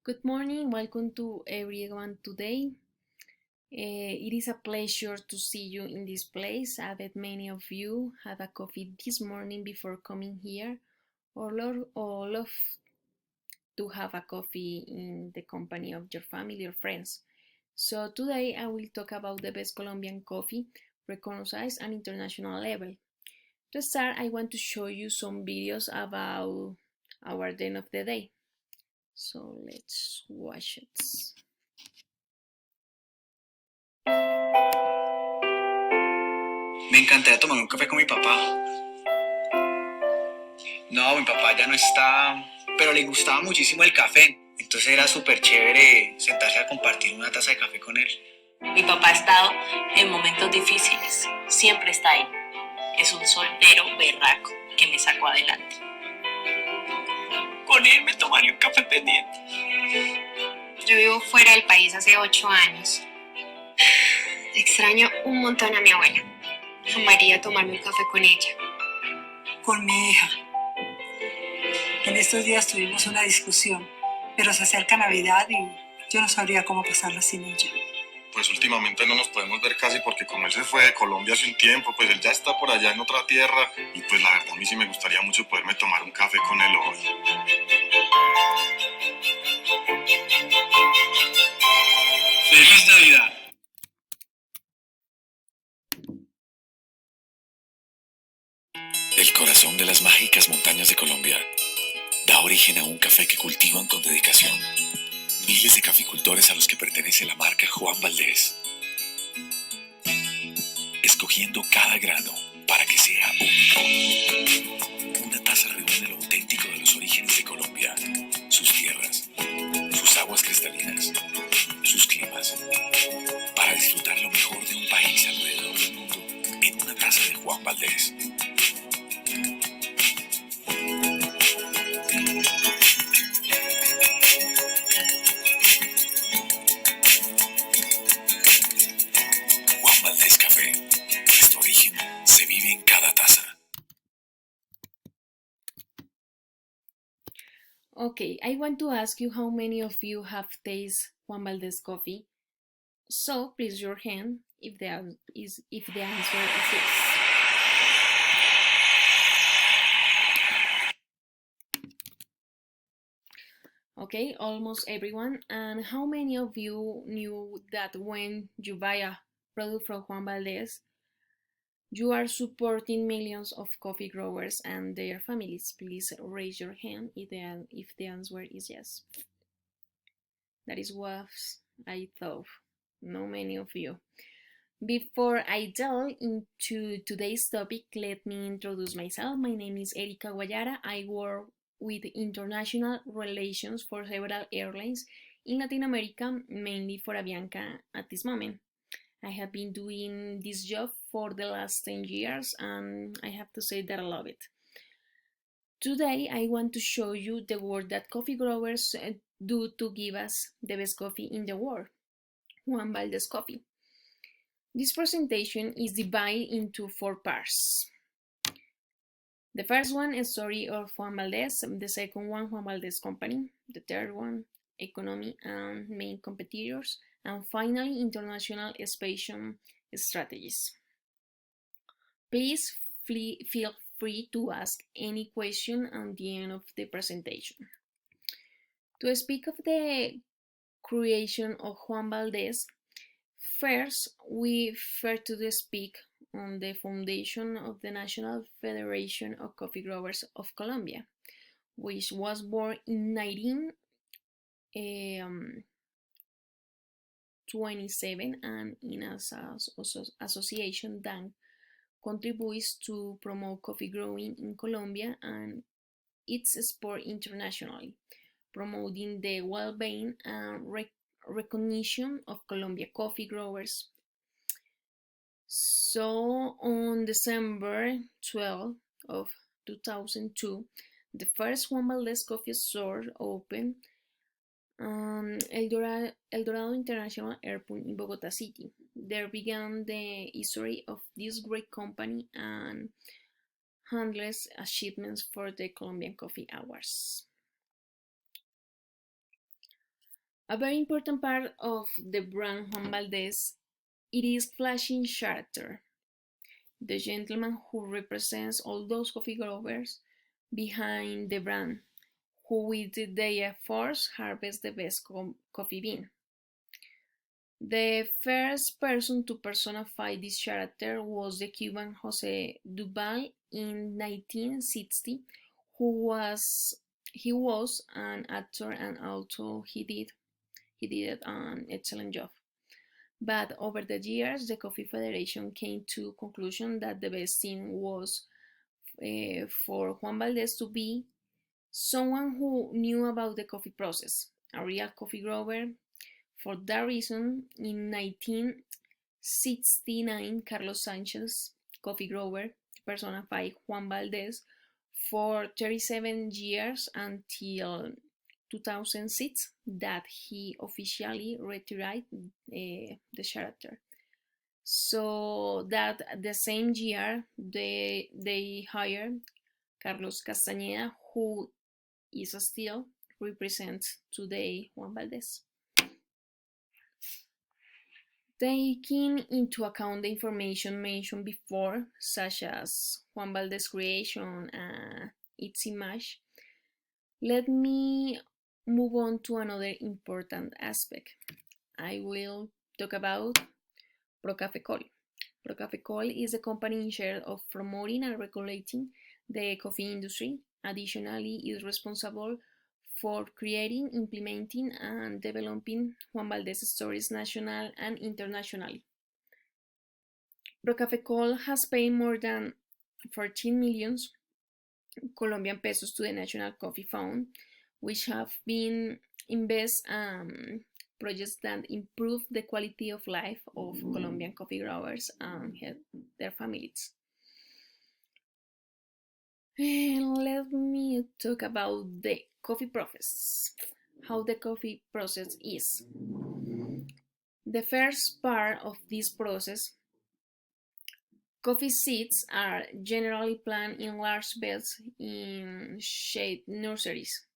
Good morning, welcome to everyone today. It is a pleasure to see you in this place. I bet many of you had a coffee this morning before coming here, or love to have a coffee in the company of your family or friends. So today I will talk about the best Colombian coffee recognized at international level. To start, I want to show you some videos about our den of the day. So let's watch it. Me encantaría tomar un café con mi papá. No, mi papá ya no está, pero le gustaba muchísimo el café. Entonces era súper chévere sentarse a compartir una taza de café con él. Mi papá ha estado en momentos difíciles, siempre está ahí. Es un soltero berraco que me sacó adelante. Con él me tomaría un café pendiente. Yo vivo fuera del país hace 8 años. Extraño un montón a mi abuela. Amaría tomarme un café con ella. Con mi hija. En estos días tuvimos una discusión, pero se acerca Navidad y yo no sabría cómo pasarla sin ella. Pues últimamente no nos podemos ver casi porque como él se fue de Colombia hace un tiempo, pues él ya está por allá en otra tierra y pues la verdad a mí sí me gustaría mucho poderme tomar un café con él hoy. ¡Feliz Navidad! El corazón de las mágicas montañas de Colombia da origen a un café que cultivan con dedicación miles de caficultores a los que pertenece la marca Juan Valdés, escogiendo cada grano para que sea único. Una taza reúne lo auténtico de los orígenes de Colombia, sus tierras, sus aguas cristalinas, sus climas, para disfrutar lo mejor de un país alrededor del mundo en una taza de Juan Valdés. Juan Valdés Café. Nuestro origen se vive en cada taza. Okay, I want to ask you how many of you have tasted Juan Valdez coffee. So please your hand if the answer is yes. Okay, almost everyone. And how many of you knew that when you buy a product from Juan Valdez, you are supporting millions of coffee growers and their families? Please raise your hand if the answer is yes. That is what I thought. No many of you. Before I delve into today's topic, let me introduce myself. My name is Erika Guayara. I work with international relations for several airlines in Latin America, mainly for Avianca at this moment. I have been doing this job for the last 10 years and I have to say that I love it. Today, I want to show you the work that coffee growers do to give us the best coffee in the world, Juan Valdez Coffee. This presentation is divided into 4 parts. The first one is story of Juan Valdez, the second one Juan Valdez Company, the third one economy and main competitors, and finally international expansion strategies. Please feel free to ask any question at the end of the presentation. To speak of the creation of Juan Valdez, first we first to speak on the foundation of the National Federation of Coffee Growers of Colombia, which was born in 1927 and in association that contributes to promote coffee growing in Colombia and its export internationally, promoting the well-being and recognition of Colombia coffee growers. So on December 12 of 2002, the first Juan Valdez coffee store opened El Dorado International Airport in Bogota City. There began the history of this great company and handless achievements for the Colombian Coffee Awards. A very important part of the brand Juan Valdez, it is flashing character, the gentleman who represents all those coffee growers behind the brand, who with their efforts harvest the best coffee bean. The first person to personify this character was the Cuban Jose Duval in 1960, who was he was an actor and also he did an excellent job. But over the years, the Coffee Federation came to conclusion that the best thing was for Juan Valdez to be someone who knew about the coffee process, a real coffee grower. For that reason, in 1969, Carlos Sanchez, coffee grower, personified Juan Valdez for 37 years until 2006 that he officially retired the character. So that the same year they hired Carlos Castañeda, who is still represents today Juan Valdez. Taking into account the information mentioned before, such as Juan Valdez creation and its image, let me move on to another important aspect. I will talk about Procafecol. Procafecol is a company in charge of promoting and regulating the coffee industry. Additionally, it is responsible for creating, implementing, and developing Juan Valdez stories national and internationally. Procafecol has paid more than 14 million Colombian pesos to the National Coffee Fund, which have been invest projects that improve the quality of life of Colombian coffee growers and their families. And let me talk about the coffee process. How the coffee process is. The first part of this process, coffee seeds are generally planted in large beds in shade nurseries.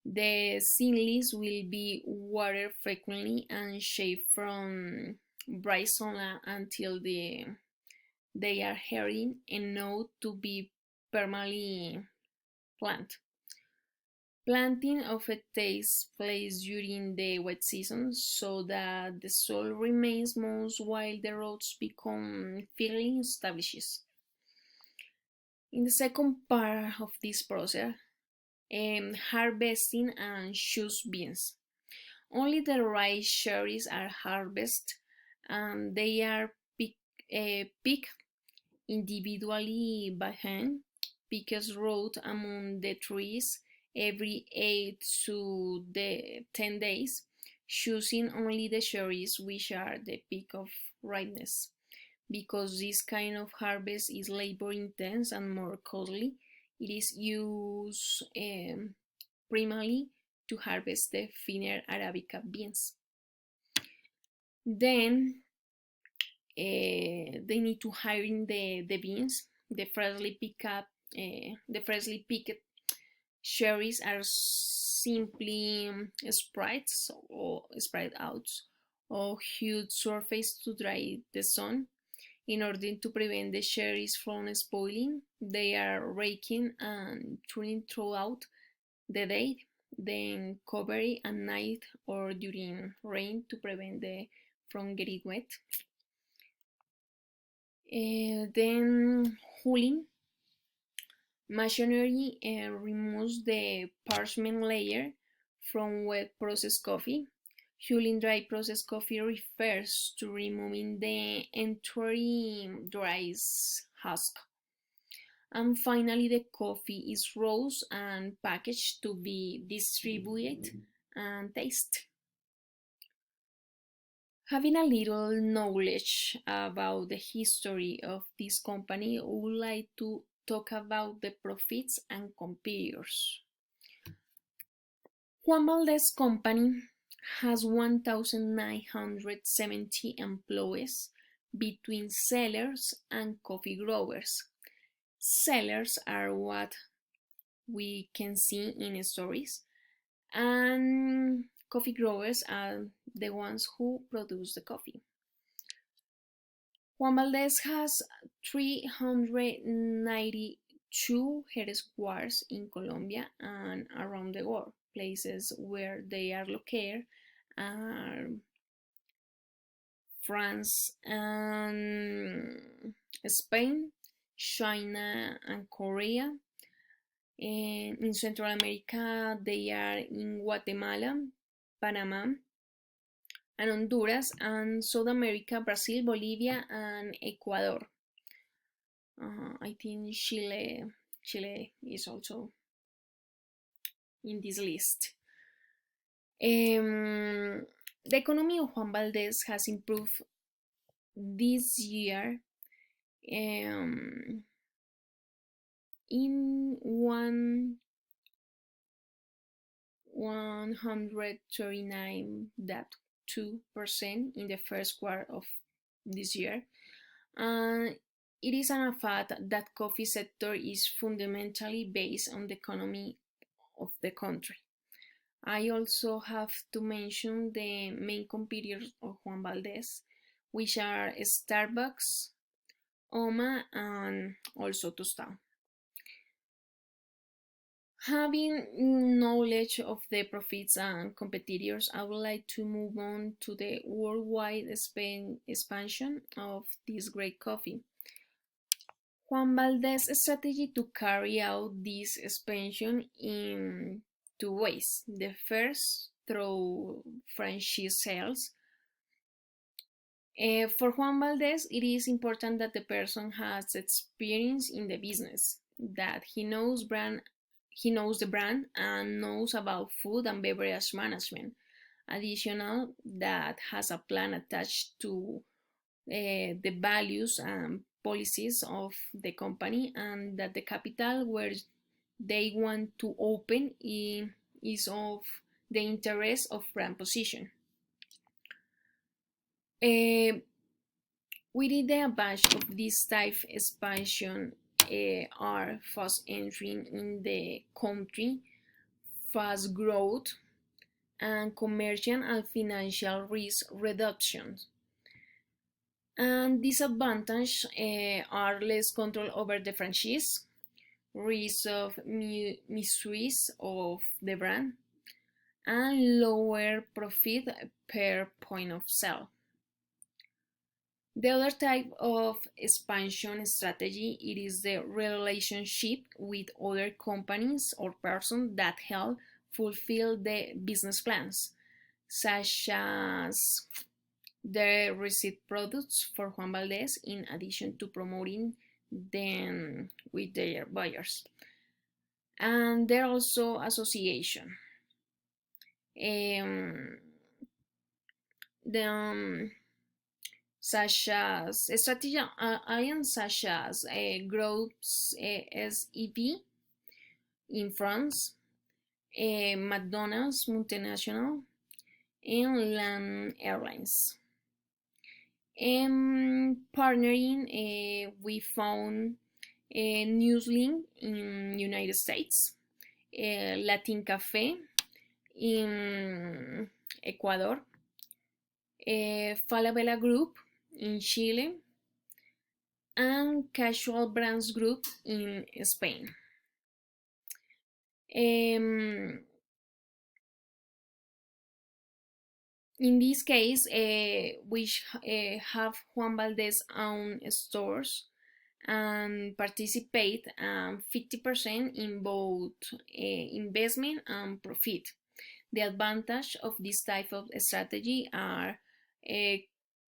The seedlings will be watered frequently and shaved from bright sunlight until they are healthy enough to be permanently planted. Planting often takes place during the wet season so that the soil remains moist while the roots become firmly established. In the second part of this process, harvesting and choose beans. Only the right cherries are harvested and they are picked individually by hand, pickers route among the trees every 8 to 10 days, choosing only the cherries which are the peak of ripeness. Because this kind of harvest is labor intense and more costly, it is used primarily to harvest the finer Arabica beans. Then they need to hire the beans. The freshly picked cherries are simply spread out or huge surface to dry the sun. In order to prevent the cherries from spoiling, they are raking and turning throughout the day, then covered at night or during rain to prevent them from getting wet. Then hulling machinery removes the parchment layer from wet processed coffee. Hulling dry processed coffee refers to removing the entire dry husk. And finally, the coffee is roasted and packaged to be distributed and tasted. Having a little knowledge about the history of this company, I would like to talk about the profits and competitors. Juan Valdez Company has 1,970 employees between sellers and coffee growers. Sellers are what we can see in stories, and coffee growers are the ones who produce the coffee. Juan Valdez has 392 headquarters in Colombia and around the world. Places where they are located are France and Spain, China and Korea. And in Central America, they are in Guatemala, Panama, and Honduras, and South America, Brazil, Bolivia, and Ecuador. I think Chile is also in this list. The economy of Juan Valdez has improved this year in 139.2% in the first quarter of this year. It is a fact that coffee sector is fundamentally based on the economy of the country. I also have to mention the main competitors of Juan Valdez, which are Starbucks, Oma, and also Tostado. Having knowledge of the profits and competitors, I would like to move on to the worldwide expansion of this great coffee. Juan Valdez's strategy to carry out this expansion in two ways. The first, through franchise sales. For Juan Valdez, it is important that the person has experience in the business, that he knows the brand and knows about food and beverage management. Additional, that has a plan attached to the values and policies of the company, and that the capital where they want to open is of the interest of brand position. Within the advantage of this type of expansion are fast entering in the country, fast growth, and commercial and financial risk reduction. And disadvantages are less control over the franchise, risk of misuse of the brand, and lower profit per point of sale. The other type of expansion strategy, it is the relationship with other companies or persons that help fulfill the business plans, such as the receipt products for Juan Valdez, in addition to promoting them with their buyers. And there are also association. Such as strategy alliance such as groups SEP in France, McDonald's Multinational, and Land Airlines. Partnering, we found Newslink in United States, Latin Cafe in Ecuador, Falabella Group in Chile, and Casual Brands Group in Spain. In this case, we have Juan Valdez own stores and participate 50% in both investment and profit. The advantage of this type of strategy are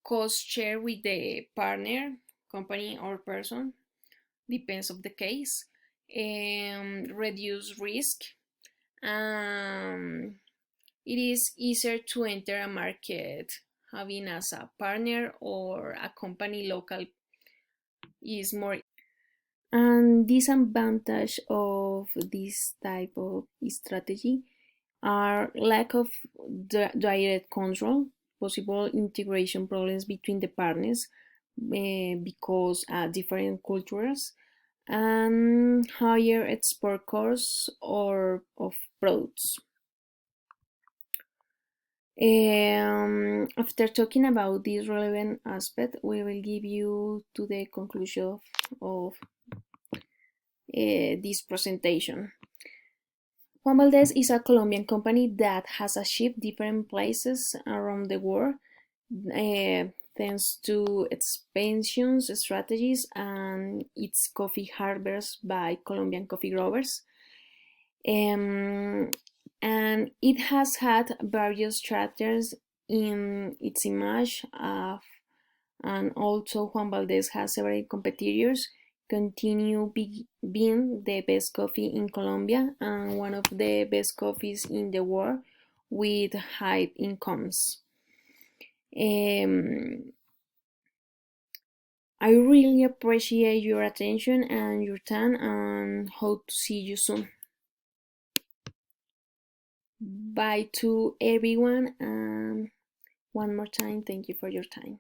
cost share with the partner, company or person, depends of the case, reduce risk, it is easier to enter a market having as a partner or a company local is more. And disadvantage of this type of strategy are lack of direct control, possible integration problems between the partners because different cultures, and higher export costs or of products. After talking about this relevant aspect, we will give you to the conclusion of this presentation. Juan Valdez is a Colombian company that has achieved different places around the world thanks to expansion strategies and its coffee harvest by Colombian coffee growers. And it has had various chapters in its image and also Juan Valdez has several competitors continue being the best coffee in Colombia and one of the best coffees in the world with high incomes. I really appreciate your attention and your time and hope to see you soon. Bye to everyone and one more time, thank you for your time.